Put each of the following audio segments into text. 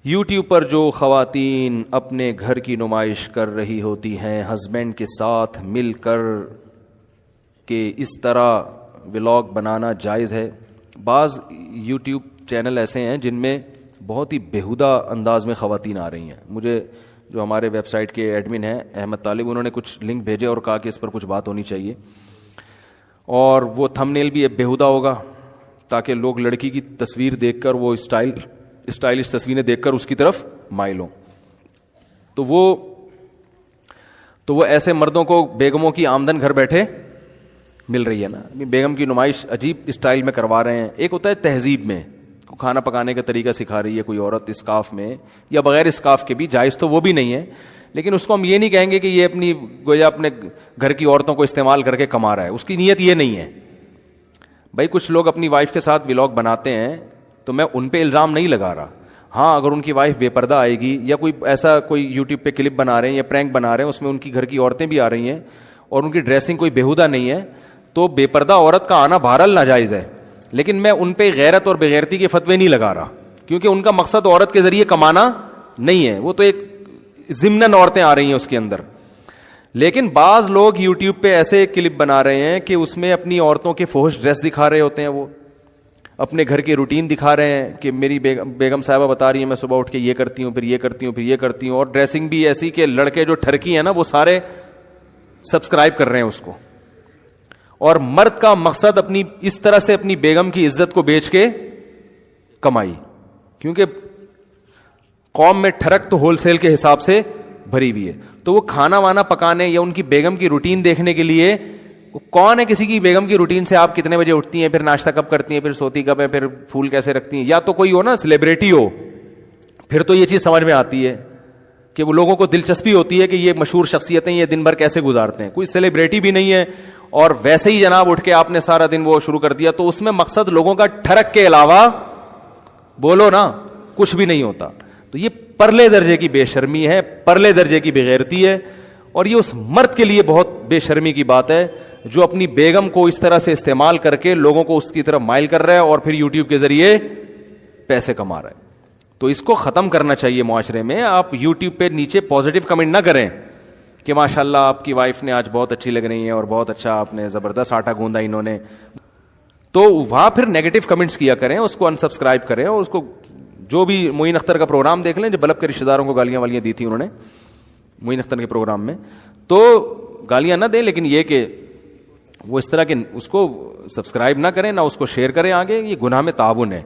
YouTube پر جو خواتین اپنے گھر کی نمائش کر رہی ہوتی ہیں ہسبینڈ کے ساتھ مل کر کہ اس طرح ولاگ بنانا جائز ہے؟ بعض یوٹیوب چینل ایسے ہیں جن میں بہت ہی بیہودہ انداز میں خواتین آ رہی ہیں. مجھے جو ہمارے ویب سائٹ کے ایڈمن ہیں احمد طالب، انہوں نے کچھ لنک بھیجے اور کہا کہ اس پر کچھ بات ہونی چاہیے، اور وہ تھم نیل بھی بیہودہ ہوگا تاکہ لوگ لڑکی کی تصویر دیکھ کر وہ اسٹائلش تصویریں دیکھ کر اس کی طرف مائل ہوں. تو وہ ایسے مردوں کو بیگموں کی آمدن گھر بیٹھے مل رہی ہے نا. بیگم کی نمائش عجیب اسٹائل میں کروا رہے ہیں. ایک ہوتا ہے تہذیب میں کھانا پکانے کا طریقہ سکھا رہی ہے کوئی عورت اسکارف میں یا بغیر اسکارف کے بھی، جائز تو وہ بھی نہیں ہے، لیکن اس کو ہم یہ نہیں کہیں گے کہ یہ اپنی گویا اپنے گھر کی عورتوں کو استعمال کر کے کما رہا ہے. اس کی نیت یہ نہیں ہے. بھائی کچھ لوگ اپنی وائف کے ساتھ ولاگ بناتے ہیں تو میں ان پہ الزام نہیں لگا رہا. ہاں اگر ان کی وائف بے پردہ آئے گی یا کوئی یوٹیوب پہ کلپ بنا رہے ہیں یا پرینک بنا رہے ہیں، اس میں ان کی گھر کی عورتیں بھی آ رہی ہیں اور ان کی ڈریسنگ کوئی بیہودہ نہیں ہے، تو بے پردہ عورت کا آنا بہرحال ناجائز ہے. لیکن میں ان پہ غیرت اور بغیرتی کے فتوے نہیں لگا رہا، کیونکہ ان کا مقصد عورت کے ذریعے کمانا نہیں ہے. وہ تو ایک ضمناً عورتیں آ رہی ہیں اس کے اندر. لیکن بعض لوگ یوٹیوب پہ ایسے کلپ بنا رہے ہیں کہ اس میں اپنی عورتوں کے فحش ڈریس دکھا رہے ہوتے ہیں، وہ اپنے گھر کی روٹین دکھا رہے ہیں کہ میری بیگم صاحبہ بتا رہی ہیں میں صبح اٹھ کے یہ کرتی ہوں، پھر یہ کرتی ہوں، پھر یہ کرتی ہوں، اور ڈریسنگ بھی ایسی کہ لڑکے جو ٹھرکی ہیں نا وہ سارے سبسکرائب کر رہے ہیں اس کو. اور مرد کا مقصد اپنی اس طرح سے اپنی بیگم کی عزت کو بیچ کے کمائی، کیونکہ قوم میں ٹھرک تو ہول سیل کے حساب سے بھری ہوئی ہے. تو وہ کھانا وانا پکانے یا ان کی بیگم کی روٹین دیکھنے کے لیے، کون ہے کسی کی بیگم کی روٹین سے آپ کتنے بجے اٹھتی ہیں، پھر ناشتہ کب کرتی ہیں، پھر سوتی کب ہے، پھر پھول کیسے رکھتی ہیں، یا تو کوئی ہو نا سیلیبریٹی ہو، پھر تو یہ چیز سمجھ میں آتی ہے کہ وہ لوگوں کو دلچسپی ہوتی ہے کہ یہ مشہور شخصیتیں یہ دن بھر کیسے گزارتے ہیں. کوئی سیلیبریٹی بھی نہیں ہے اور ویسے ہی جناب اٹھ کے آپ نے سارا دن وہ شروع کر دیا، تو اس میں مقصد لوگوں کا ٹھڑک کے علاوہ بولو نا کچھ بھی نہیں ہوتا. تو یہ پرلے درجے کی بے شرمی ہے، پرلے درجے کی بغیرتی ہے، اور یہ اس مرد کے لیے بہت بے شرمی کی بات ہے جو اپنی بیگم کو اس طرح سے استعمال کر کے لوگوں کو اس کی طرف مائل کر رہا ہے اور پھر یوٹیوب کے ذریعے پیسے کما رہا ہے. تو اس کو ختم کرنا چاہیے معاشرے میں. آپ یوٹیوب پہ نیچے پازیٹیو کمنٹ نہ کریں کہ ماشاءاللہ آپ کی وائف نے آج بہت اچھی لگ رہی ہیں اور بہت اچھا آپ نے زبردست آٹا گوندا انہوں نے، تو وہاں پھر نیگیٹو کمنٹس کیا کریں، اس کو انسبسکرائب کریں. اور اس کو جو بھی معین اختر کا پروگرام دیکھ لیں، جو بلب کے رشتہ داروں کو گالیاں والیاں دی تھی انہوں نے معین اختر کے پروگرام میں، تو گالیاں نہ دیں، لیکن یہ کہ وہ اس طرح کے اس کو سبسکرائب نہ کریں، نہ اس کو شیئر کریں آگے. یہ گناہ میں تعاون ہے.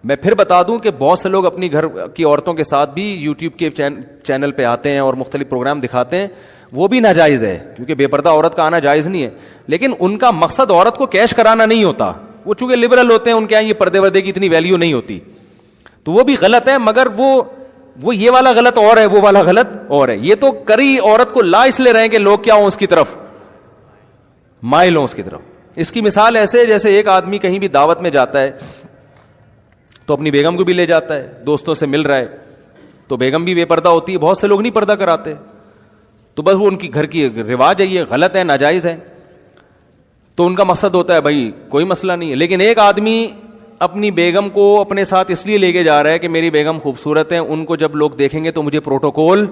میں پھر بتا دوں کہ بہت سے لوگ اپنی گھر کی عورتوں کے ساتھ بھی یوٹیوب کے چینل پہ آتے ہیں اور مختلف پروگرام دکھاتے ہیں، وہ بھی ناجائز ہے، کیونکہ بے پردہ عورت کا آنا جائز نہیں ہے. لیکن ان کا مقصد عورت کو کیش کرانا نہیں ہوتا. وہ چونکہ لبرل ہوتے ہیں، ان کے یہاں یہ پردے وردے کی اتنی ویلیو نہیں ہوتی، تو وہ بھی غلط ہے. مگر وہ یہ والا غلط اور ہے، وہ والا غلط اور ہے. یہ تو کری عورت کو لا اس لیے رہے ہیں کہ لوگ کیا ہوں اس کی طرف مائل ہوں اس کی طرف. اس کی مثال ایسے جیسے ایک آدمی کہیں بھی دعوت میں جاتا ہے تو اپنی بیگم کو بھی لے جاتا ہے، دوستوں سے مل رہا ہے تو بیگم بھی بے پردہ ہوتی ہے. بہت سے لوگ نہیں پردہ کراتے، تو بس وہ ان کی گھر کی رواج ہے، یہ غلط ہے، ناجائز ہے. تو ان کا مقصد ہوتا ہے بھائی کوئی مسئلہ نہیں ہے. لیکن ایک آدمی اپنی بیگم کو اپنے ساتھ اس لیے لے کے جا رہا ہے کہ میری بیگم خوبصورت ہے، ان کو جب لوگ دیکھیں گے تو مجھے پروٹوکول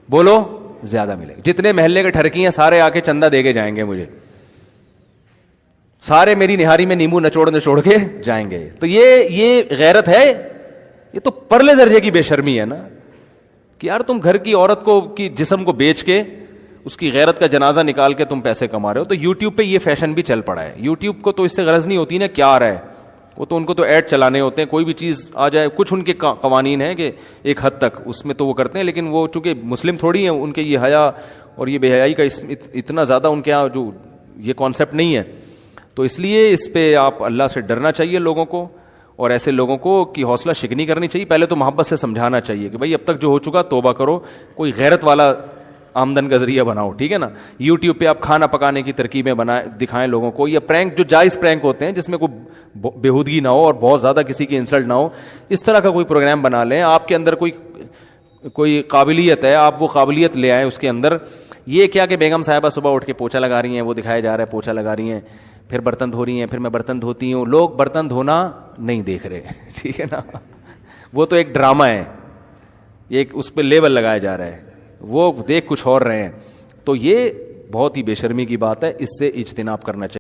بولو زیادہ ملے گا. جتنے محلے کے ٹھرکی ہیں سارے آ کے چندہ دے کے جائیں گے مجھے، سارے میری نہاری میں نیمبو نچوڑ کے جائیں گے. تو یہ غیرت ہے؟ یہ تو پرلے درجے کی بے شرمی ہے نا کہ یار تم گھر کی عورت کو کی جسم کو بیچ کے اس کی غیرت کا جنازہ نکال کے تم پیسے کما رہے ہو. تو یوٹیوب پہ یہ فیشن بھی چل پڑا ہے. یوٹیوب کو تو اس سے غرض نہیں ہوتی نا کیا آ رہا ہے، وہ تو ان کو تو ایڈ چلانے ہوتے ہیں. کوئی بھی چیز آ جائے، کچھ ان کے قوانین ہیں کہ ایک حد تک اس میں تو وہ کرتے ہیں، لیکن وہ چونکہ مسلم تھوڑی ہیں، ان کے یہ حیا اور یہ بے حیائی کا اتنا زیادہ ان کے یہاں جو یہ کانسیپٹ نہیں ہے. تو اس لیے اس پہ آپ اللہ سے ڈرنا چاہیے لوگوں کو، اور ایسے لوگوں کو کی حوصلہ شکنی کرنی چاہیے. پہلے تو محبت سے سمجھانا چاہیے کہ بھائی اب تک جو ہو چکا توبہ کرو، کوئی غیرت والا آمدن کا ذریعہ بناؤ، ٹھیک ہے نا. یوٹیوب پہ آپ کھانا پکانے کی ترکیبیں دکھائیں لوگوں کو، یا پرینک جو جائز پرینک ہوتے ہیں جس میں کوئی بےہودگی نہ ہو اور بہت زیادہ کسی کی انسلٹ نہ ہو، اس طرح کا کوئی پروگرام بنا لیں. آپ کے اندر کوئی قابلیت ہے، آپ وہ قابلیت لے آئیں اس کے اندر. یہ کیا کہ بیگم صاحبہ صبح اٹھ کے پوچھا لگا رہی ہیں، وہ دکھایا جا رہا ہے پوچھا لگا رہی ہیں، پھر برتن دھو رہی ہیں، پھر میں برتن دھوتی ہوں. لوگ برتن دھونا نہیں دیکھ رہے، ٹھیک ہے نا. وہ تو ایک ڈرامہ ہے, ایک اس پہ لیبل لگایا جا رہا ہے, وہ دیکھ کچھ اور رہے ہیں. تو یہ بہت ہی بے شرمی کی بات ہے, اس سے اجتناب کرنا چاہیے.